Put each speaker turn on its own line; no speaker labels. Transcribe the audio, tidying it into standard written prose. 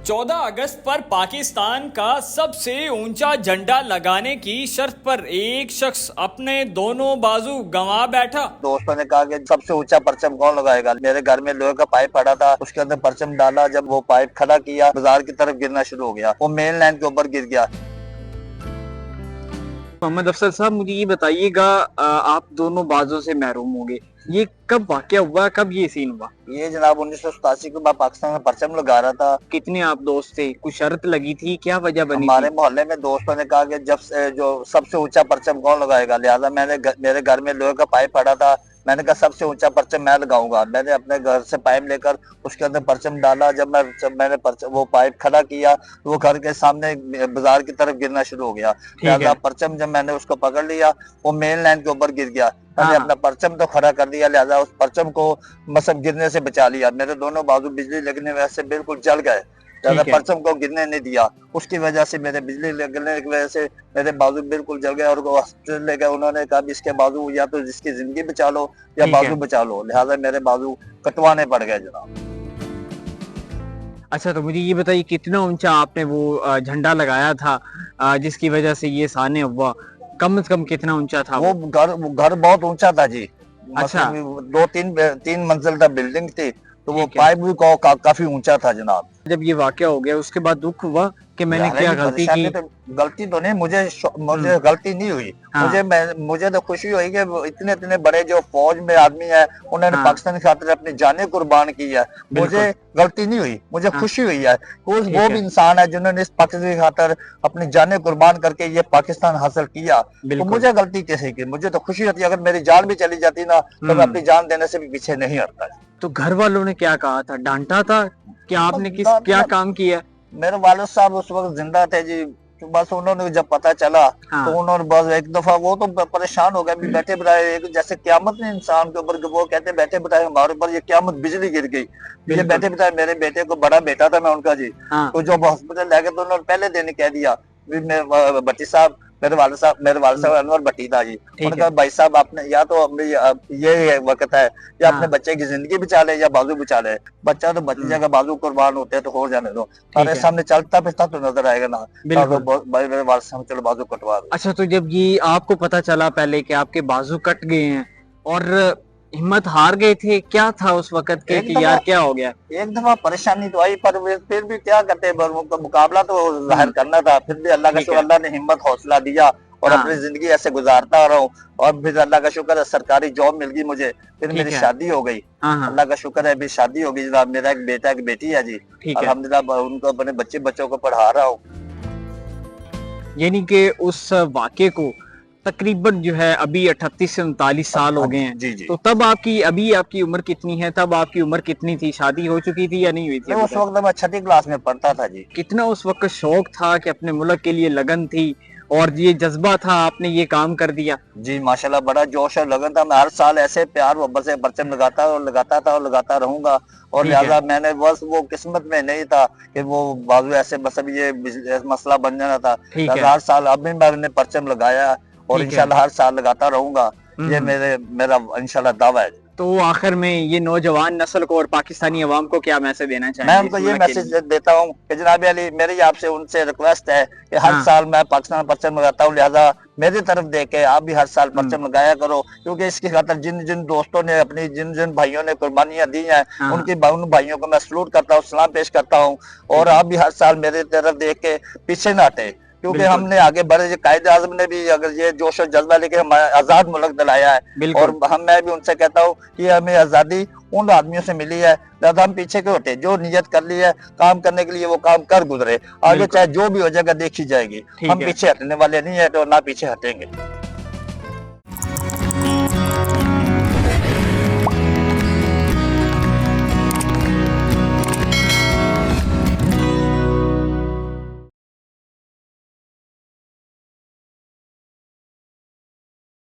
14 अगस्त पर पाकिस्तान का सबसे ऊंचा झंडा लगाने की शर्त पर एक शख्स अपने दोनों बाजू गंवा बैठा।
दोस्तों ने कहा कि सबसे ऊंचा परचम कौन लगाएगा। मेरे घर में लोहे का पाइप पड़ा था, उसके अंदर परचम डाला। जब वो पाइप खड़ा किया, बाजार की तरफ गिरना शुरू हो गया, वो मेन लाइन के ऊपर गिर गया।
मोहम्मद अफसर साहब, मुझे ये बताइएगा, आप दोनों बाजों से महरूम हो गए, ये कब वाकया हुआ, कब ये सीन हुआ?
ये जनाब 1987 को मैं पाकिस्तान में परचम लगा रहा था।
कितने आप दोस्त थे? कुछ शर्त लगी थी? क्या वजह बनी
हमारे
थी?
मोहल्ले में दोस्तों ने कहा कि जब जो सबसे ऊंचा परचम कौन लगाएगा, लिहाजा मेरे घर में लोहे का पाइप पड़ा था। मैंने कहा सबसे ऊंचा परचम मैं लगाऊंगा। मैंने अपने घर से पाइप लेकर उसके अंदर परचम डाला। जब मैंने वो पाइप खड़ा किया, वो घर के सामने बाजार की तरफ गिरना शुरू हो गया। लिहाजा परचम जब मैंने उसको पकड़ लिया, वो मेन लाइन के ऊपर गिर गया। मैंने अपना परचम तो खड़ा कर दिया, लिहाजा उस परचम को मतलब गिरने से बचा लिया। मेरे दोनों बाजू बिजली लगने की वजह से बिल्कुल जल गए, ज्यादा परचम को गिरने नहीं दिया। उसकी वजह से मेरे बिजली लगने की वजह से मेरे बाजू बिल्कुल जल गए और वो हॉस्पिटल ले गए। उन्होंने कहा इसके बाजू या तो जिसकी जिंदगी बचा लो या बाजू बचा लो, लिहाजा मेरे बाजू कटवाने पड़ गए जनाब।
अच्छा, तो मुझे ये बताइए, कितना ऊंचा आपने वो झंडा लगाया था जिसकी वजह से ये साने हुआ? कम से कम कितना ऊंचा था
वो घर बहुत ऊंचा था जी।
अच्छा,
तीन मंजिल का बिल्डिंग थी, तो वो पाइप भी काफी ऊंचा था जनाब।
जब ये वाकया हो गया उसके बाद दुख हुआ कि मैंने क्या गलती की?
गलती तो नहीं, मुझे गलती नहीं हुई। हाँ। मुझे तो खुशी हुई कि इतने बड़े जो फौज में आदमी है, उन्होंने पाकिस्तान की खातिर अपनी जानें कुर्बान की है। मुझे गलती नहीं हुई, मुझे खुशी हुई है। वो भी इंसान है जिन्होंने इस पाकिस्तान की खातिर अपनी जानें कुर्बान करके ये पाकिस्तान हासिल किया। तो मुझे गलती कैसे की? मुझे तो खुशी होती है। अगर मेरी जान भी चली जाती ना, तो मैं अपनी जान देने से भी पीछे नहीं हटता।
तो घर वालों ने क्या कहा था? डांटा था कि आपने क्या काम किया?
मेरे वालिद साहब उस वक्त जिंदा थे जी। तो बस उन्होंने जब पता चला, हाँ। तो उन्होंने बस एक दफा वो तो परेशान हो गए। बैठे बिठाए जैसे क्यामत ने इंसान के ऊपर, वो कहते बैठे बिठाए हमारे ऊपर ये क्यामत बिजली गिर गई। ये बैठे बिठाए मेरे बेटे को, बड़ा बेटा था मैं उनका जी, हाँ। तो जब हॉस्पिटल ले गए तो उन्होंने पहले दिन कह दिया भट्टी साहब, मेरे वाले साहब अनवर भट्टी था जी। उन्होंने भाई साहब आपने या तो ये वक्त है या अपने बच्चे की जिंदगी बचा ले या बाजू बचा ले। बच्चा तो बच्चे जगह बाजू कुर्बान होते हैं तो हो जाने दो, हमारे सामने चलता फिरता तो नजर आएगा ना। मेरे वाले साहब चलो बाजू कटवा दो।
अच्छा, तो जब ये आपको पता चला पहले कि आपके बाजू कट गए हैं और हिम्मत हार गए थे, क्या था उस वक्त के कि यार क्या हो गया?
एक दफा परेशानी तो आई, पर फिर भी क्या करते, मुकाबला तो जाहिर करना था। फिर भी अल्लाह का शुक्र, अल्लाह ने हिम्मत हौसला दिया और अपनी जिंदगी ऐसे गुजारता रहा हूँ। और फिर अल्लाह का शुक्र है सरकारी जॉब मिल गई मुझे, फिर मेरी शादी हो गई। अल्लाह का शुक्र है, अभी शादी हो गई जनाब। मेरा एक बेटा एक बेटी है जी, अल्हम्दुलिल्लाह उनको अपने बच्चों को पढ़ा रहा हूँ।
यानी कि उस वाक़े को तकरीबन जो है अभी 38 से 39 साल हो गए हैं।
जी जी।
तो तब अभी आपकी उम्र कितनी है? तब आपकी उम्र कितनी थी? शादी हो चुकी थी या नहीं हुई थी?
उस वक्त मैं 6ठी क्लास में पढ़ता था जी।
कितना उस वक्त शौक था कि अपने मुल्क के लिए लगन थी और ये जज्बा था, आपने ये काम कर दिया?
जी माशाल्लाह, बड़ा जोश और लगन था। मैं हर साल ऐसे प्यार मोहब्बत से परचम लगाता था और लगाता रहूंगा। और लिहाजा मैंने बस वो किस्मत में नहीं था कि वो बाजू ऐसे बस अब ये मसला बन जाना था। हर साल अब भी मैंने परचम लगाया और इंशाल्लाह हर साल लगाता रहूंगा। ये मेरा इंशाल्लाह दावा है।
तो आखिर में ये नौजवान नस्ल को और पाकिस्तानी अवाम को क्या मैसेज देना चाहेंगे?
मैं उनको ये मैसेज देता हूँ कि जनाब अली, मेरी आपसे उनसे रिक्वेस्ट है कि हर साल मैं पाकिस्तान परचम लगाता हूँ, लिहाजा मेरी तरफ देके आप भी हर साल परचम लगाया करो। क्योंकि इसकी खातिर जिन दोस्तों ने अपनी जिन भाइयों ने कुर्बानियां दी हैं, उन भाइयों को मैं सलूट करता हूँ, सलाम पेश करता हूँ। और आप भी हर साल मेरी तरफ देख के पीछे ना हटे, क्योंकि हमने आगे बढ़े। कायदे आज़म ने भी अगर ये जोश और जज्बा लेके हमें आजाद मुल्क दिलाया है, और मैं भी उनसे कहता हूँ कि हमें आजादी उन आदमियों से मिली है, लिहाजा हम पीछे क्यों हटे। जो नियत कर ली है काम करने के लिए वो काम कर गुजरे, आगे चाहे जो भी हो जाएगा देखी जाएगी। हम पीछे हटने वाले नहीं है तो ना पीछे हटेंगे।